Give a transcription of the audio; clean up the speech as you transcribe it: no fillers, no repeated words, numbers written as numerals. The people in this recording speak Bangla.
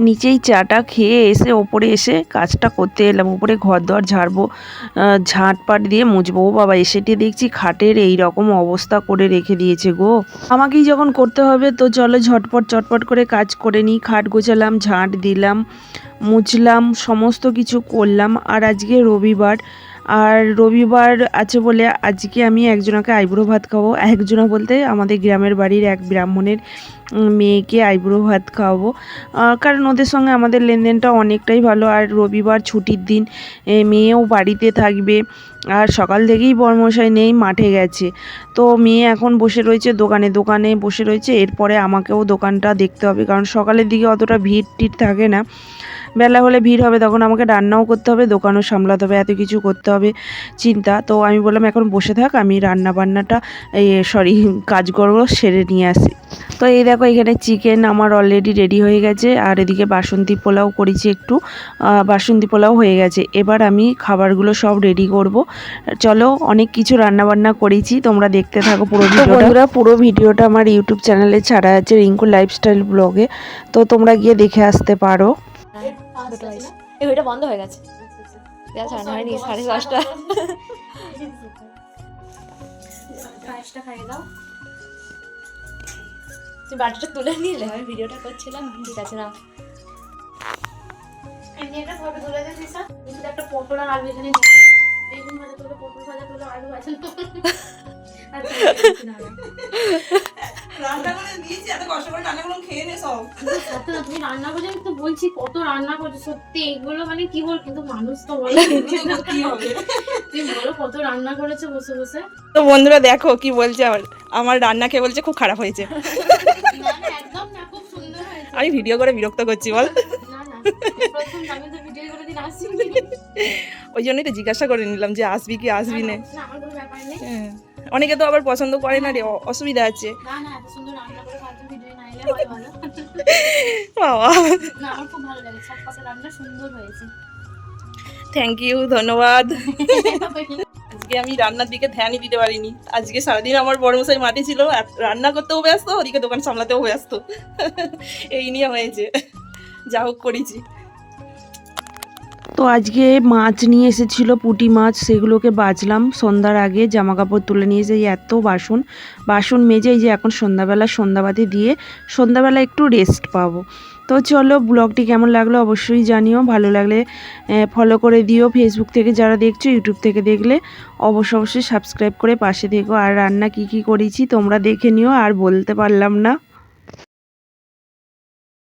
নিচেই চাটা খেয়ে এসে ওপরে এসে কাজটা করতে এলাম। ওপরে ঘর দর ঝাড়বো, ঝাঁটপাট দিয়ে মুছবো। ও বাবা, এসেটি দেখছি খাটের এই রকম অবস্থা করে রেখে দিয়েছে গো। আমাকেই যখন করতে হবে তো চলো ঝটপট চটপট করে কাজ করে নিই। খাট গোছালাম, ঝাঁট দিলাম, মুছলাম, সমস্ত কিছু করলাম। আর আজকে রবিবার, আর রবিবার আছে বলে আজকে আমি একজনাকে আইবুড়ো ভাত খাওয়াবো। একজনা বলতে আমাদের গ্রামের বাড়ির এক ব্রাহ্মণের মেয়েকে আইবুড়ো ভাত খাওয়াবো, কারণ ওদের সঙ্গে আমাদের লেনদেনটা অনেকটাই ভালো। আর রবিবার ছুটির দিন, মেয়েও বাড়িতে থাকবে। আর সকাল থেকেই বরমশাই নেই, মাঠে গেছে। তো মেয়ে এখন বসে রয়েছে দোকানে বসে রয়েছে। এরপরে আমাকেও দোকানটা দেখতে হবে, কারণ সকালের দিকে অতটা ভিড় টিড় থাকে না। বেলা হলে ভিড় হবে, তখন আমাকে রান্নাও করতে হবে, দোকানও সামলাতে হবে, এত কিছু করতে হবে চিন্তা। তো আমি বললাম এখন বসে থাক, আমি রান্না বান্নাটা কাজকর্ম সেরে নিয়ে আসি। তো এই দেখো এখানে চিকেন আমার অলরেডি রেডি হয়ে গেছে। আর এদিকে বাসন্তী পোলাও করেছি একটু, বাসন্তী পোলাও হয়ে গেছে। এবার আমি খাবারগুলো সব রেডি করব। চলো, অনেক কিছু রান্নাবান্না করেছি, তোমরা দেখতে থাকো পুরো ভিডিওটা। পুরো ভিডিওটা আমার ইউটিউব চ্যানেলে ছাড়া আছে, রিঙ্কু লাইফস্টাইল ব্লগে, তো তোমরা গিয়ে দেখে আসতে পারো। এটা বন্ধ হয়ে গেছে, হয়নি 10:30। খাইয়ে দাও, তুমি বাটিটা তুলে নিলে, আমি ভিডিওটা করছিলাম। ঠিক আছে না, একটা পটল আর আলু এখানে বেগুন ভাজা তুলো, পটল ভাজা তুলো, আলু ভাজা তুমি রান্না করছো, আমি তো বলছি কত রান্না করছো সত্যি। এগুলো মানে কি বল, কিন্তু মানুষ তো বলে তুমি বলো কত রান্না করেছো বসে বসে। তো বন্ধুরা দেখো কি বলছে, আমার রান্না খেয়ে বলছে খুব খারাপ হয়েছে। একদম না, খুব সুন্দর হয়েছে। আমি ভিডিও করে বিরক্ত করছি বল। ওই জন্যই তো জিজ্ঞাসা করে নিলাম যে আসবি কি আসবি না। অনেকে তো আবার পছন্দ করে না রে, অসুবিধা আছে। থ্যাংক ইউ, ধন্যবাদ। আজকে আমি রান্নার দিকে ধ্যানই দিতে পারিনি। আজকে সারাদিন আমার বড়মশাই মাঠে ছিল, রান্না করতেও ব্যস্ত, ওদিকে দোকান সামলাতেও ব্যস্ত। এই নিয়ে হয়েছে, যা হোক করেছি। তো আজকে মাছ নিয়ে এসেছিল, পুঁটি মাছ, সেগুলোকে বাজলাম সন্ধ্যার আগে। জামা কাপড় তুলে নিয়ে এসে এত বাসন মেজে, যে এখন সন্ধ্যাবাতি দিয়ে সন্ধ্যাবেলা একটু রেস্ট পাবো। তো চলো, ব্লগটি কেমন লাগলো অবশ্যই জানিও। ভালো লাগলে ফলো করে দিও। ফেসবুক থেকে যারা দেখছো, ইউটিউব থেকে দেখলে অবশ্যই সাবস্ক্রাইব করে পাশে থেকো। আর রান্না কি করেছি তোমরা দেখে নিও, আর বলতে পারলাম না।